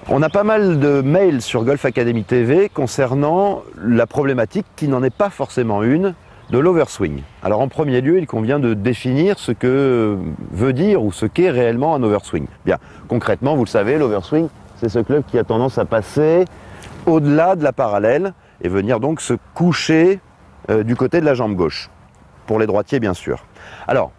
On a pas mal de mails sur Golf Academy TV concernant la problématique qui n'en est pas forcément une de l'overswing. Alors en premier lieu, il convient de définir ce que veut dire ou ce qu'est réellement un overswing. Bien, concrètement, vous le savez, l'overswing, c'est ce club qui a tendance à passer au-delà de la parallèle et venir donc se coucher du côté de la jambe gauche, pour les droitiers bien sûr. Alors,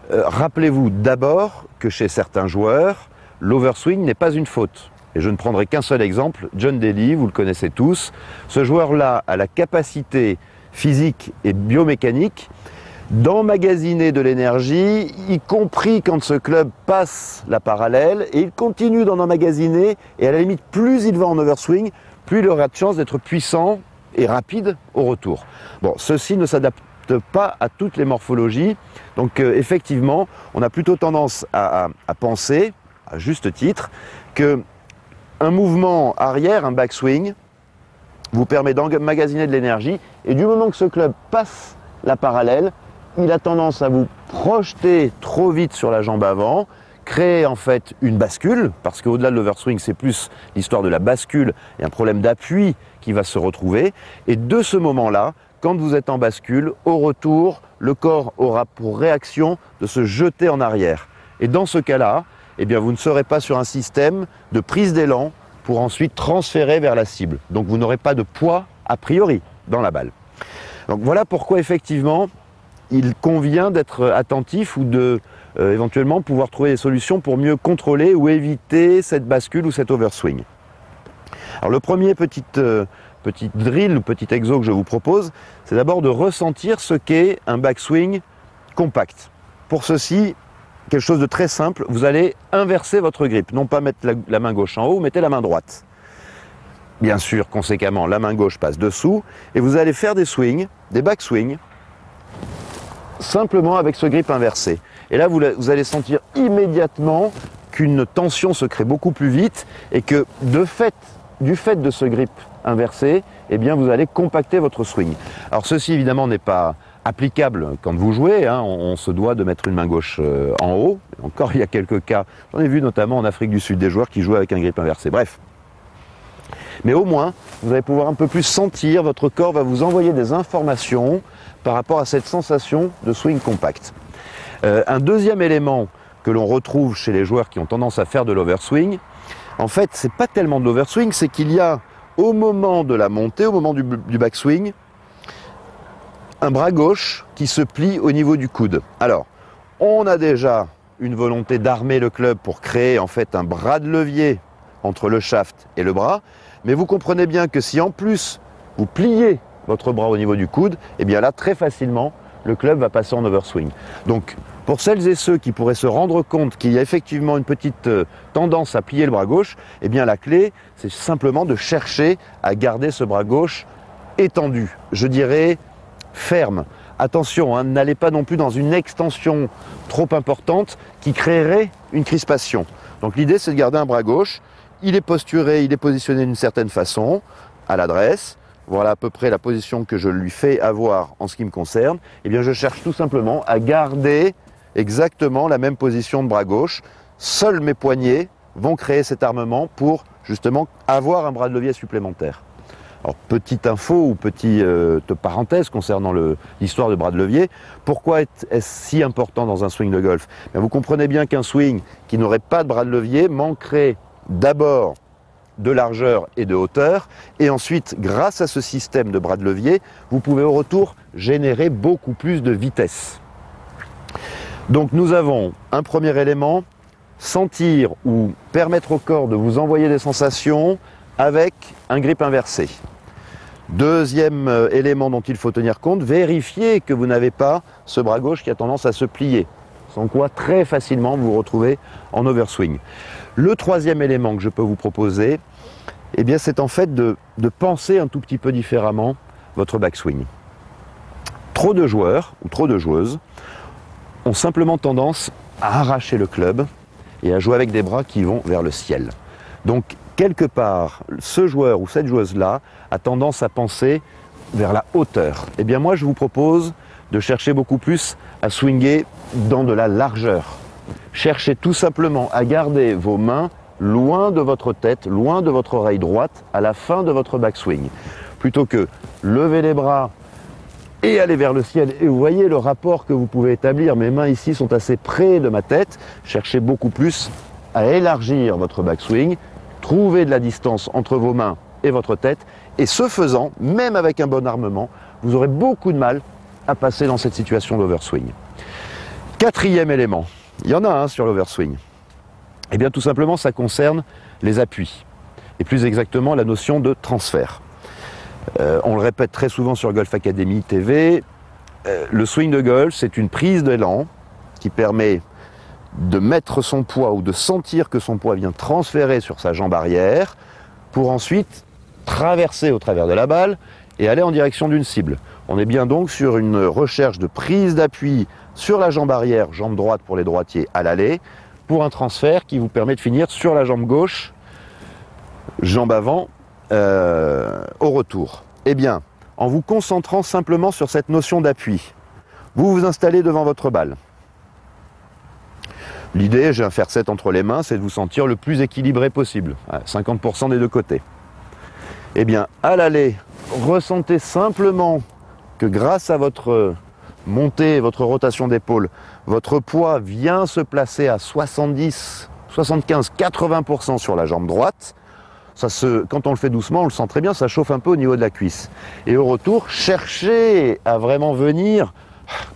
rappelez-vous d'abord que chez certains joueurs, l'overswing n'est pas une faute. Et je ne prendrai qu'un seul exemple, John Daly, vous le connaissez tous. Ce joueur-là a la capacité physique et biomécanique d'emmagasiner de l'énergie, y compris quand ce club passe la parallèle, et il continue d'en emmagasiner, et à la limite, plus il va en overswing, plus il aura de chance d'être puissant et rapide au retour. Bon, ceci ne s'adapte pas à toutes les morphologies, donc effectivement, on a plutôt tendance à penser, à juste titre, que un mouvement arrière, un backswing, vous permet d'emmagasiner de l'énergie et du moment que ce club passe la parallèle, il a tendance à vous projeter trop vite sur la jambe avant, créer en fait une bascule, parce qu'au-delà de l'overswing, c'est plus l'histoire de la bascule et un problème d'appui qui va se retrouver. Et de ce moment-là, quand vous êtes en bascule, au retour, le corps aura pour réaction de se jeter en arrière. Et dans ce cas-là, eh bien, vous ne serez pas sur un système de prise d'élan pour ensuite transférer vers la cible. Donc vous n'aurez pas de poids a priori dans la balle. Donc voilà pourquoi effectivement il convient d'être attentif ou de éventuellement pouvoir trouver des solutions pour mieux contrôler ou éviter cette bascule ou cet overswing. Alors le premier petit drill ou petit exo que je vous propose, c'est d'abord de ressentir ce qu'est un backswing compact. Pour ceci, quelque chose de très simple, vous allez inverser votre grip, non pas mettre la main gauche en haut, mettez la main droite. Bien sûr, conséquemment, la main gauche passe dessous et vous allez faire des swings, des backswings, simplement avec ce grip inversé. Et là, vous allez sentir immédiatement qu'une tension se crée beaucoup plus vite et que du fait de ce grip inversé, eh bien, vous allez compacter votre swing. Alors ceci, évidemment, n'est pas applicable quand vous jouez, hein, on se doit de mettre une main gauche en haut. Encore, il y a quelques cas, j'en ai vu notamment en Afrique du Sud, des joueurs qui jouent avec un grip inversé. Bref. Mais au moins, vous allez pouvoir un peu plus sentir, votre corps va vous envoyer des informations par rapport à cette sensation de swing compact. Un deuxième élément que l'on retrouve chez les joueurs qui ont tendance à faire de l'overswing, en fait, c'est pas tellement de l'overswing, c'est qu'il y a, au moment de la montée, au moment du backswing, un bras gauche qui se plie au niveau du coude. Alors, on a déjà une volonté d'armer le club pour créer en fait un bras de levier entre le shaft et le bras, mais vous comprenez bien que si en plus vous pliez votre bras au niveau du coude, eh bien là très facilement le club va passer en overswing. Donc pour celles et ceux qui pourraient se rendre compte qu'il y a effectivement une petite tendance à plier le bras gauche, eh bien la clé c'est simplement de chercher à garder ce bras gauche étendu, je dirais ferme. Attention, hein, n'allez pas non plus dans une extension trop importante qui créerait une crispation. Donc l'idée c'est de garder un bras gauche, il est posturé, il est positionné d'une certaine façon, à l'adresse. Voilà à peu près la position que je lui fais avoir en ce qui me concerne. Eh bien je cherche tout simplement à garder exactement la même position de bras gauche. Seuls mes poignets vont créer cet armement pour justement avoir un bras de levier supplémentaire. Alors, petite info ou petite parenthèse concernant l'histoire de bras de levier, pourquoi est-ce si important dans un swing de golf? Bien, vous comprenez bien qu'un swing qui n'aurait pas de bras de levier manquerait d'abord de largeur et de hauteur, et ensuite, grâce à ce système de bras de levier, vous pouvez au retour générer beaucoup plus de vitesse. Donc nous avons un premier élément, sentir ou permettre au corps de vous envoyer des sensations avec un grip inversé. Deuxième élément dont il faut tenir compte, vérifier que vous n'avez pas ce bras gauche qui a tendance à se plier, sans quoi très facilement vous vous retrouvez en overswing. Le troisième élément que je peux vous proposer, eh bien, c'est en fait de penser un tout petit peu différemment votre backswing. Trop de joueurs ou trop de joueuses ont simplement tendance à arracher le club et à jouer avec des bras qui vont vers le ciel. Donc, quelque part, ce joueur ou cette joueuse-là a tendance à penser vers la hauteur. Eh bien moi, je vous propose de chercher beaucoup plus à swinger dans de la largeur. Cherchez tout simplement à garder vos mains loin de votre tête, loin de votre oreille droite, à la fin de votre backswing. Plutôt que lever les bras et aller vers le ciel. Et vous voyez le rapport que vous pouvez établir. Mes mains ici sont assez près de ma tête. Cherchez beaucoup plus à élargir votre backswing, trouver de la distance entre vos mains et votre tête. Et ce faisant, même avec un bon armement, vous aurez beaucoup de mal à passer dans cette situation d'overswing. Quatrième élément, il y en a un sur l'overswing. Eh bien tout simplement ça concerne les appuis. Et plus exactement la notion de transfert. On le répète très souvent sur Golf Academy TV, le swing de golf, c'est une prise d'élan qui permet de mettre son poids ou de sentir que son poids vient transférer sur sa jambe arrière pour ensuite traverser au travers de la balle et aller en direction d'une cible. On est bien donc sur une recherche de prise d'appui sur la jambe arrière, jambe droite pour les droitiers à l'aller, pour un transfert qui vous permet de finir sur la jambe gauche, jambe avant, au retour. Eh bien, en vous concentrant simplement sur cette notion d'appui, vous vous installez devant votre balle. L'idée, j'ai un fer 7 entre les mains, c'est de vous sentir le plus équilibré possible, à 50% des deux côtés. Eh bien, à l'aller, ressentez simplement que grâce à votre montée, votre rotation d'épaule, votre poids vient se placer à 70, 75, 80% sur la jambe droite. Quand on le fait doucement, on le sent très bien, ça chauffe un peu au niveau de la cuisse. Et au retour, cherchez à vraiment venir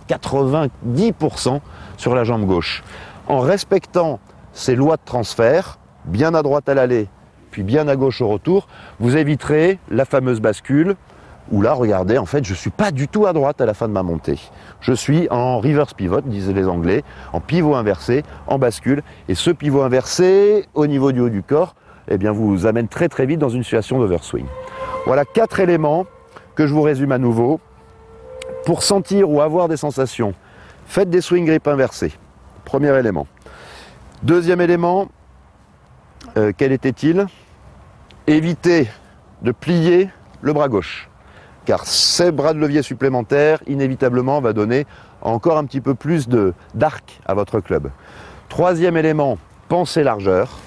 90% sur la jambe gauche. En respectant ces lois de transfert, bien à droite à l'aller, puis bien à gauche au retour, vous éviterez la fameuse bascule, où là, regardez, en fait, je ne suis pas du tout à droite à la fin de ma montée. Je suis en reverse pivot, disent les Anglais, en pivot inversé, en bascule. Et ce pivot inversé, au niveau du haut du corps, eh bien, vous amène très très vite dans une situation d'overswing. Voilà 4 éléments que je vous résume à nouveau. Pour sentir ou avoir des sensations, faites des swing grips inversés. Premier élément. Deuxième élément, quel était-il? Évitez de plier le bras gauche. Car ces bras de levier supplémentaires, inévitablement, va donner encore un petit peu plus d'arc à votre club. Troisième élément, pensez largeur.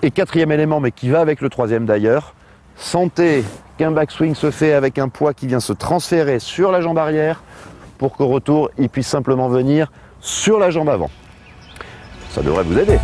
Et quatrième élément, mais qui va avec le troisième d'ailleurs, sentez qu'un backswing se fait avec un poids qui vient se transférer sur la jambe arrière pour qu'au retour, il puisse simplement venir sur la jambe avant. Ça devrait vous aider.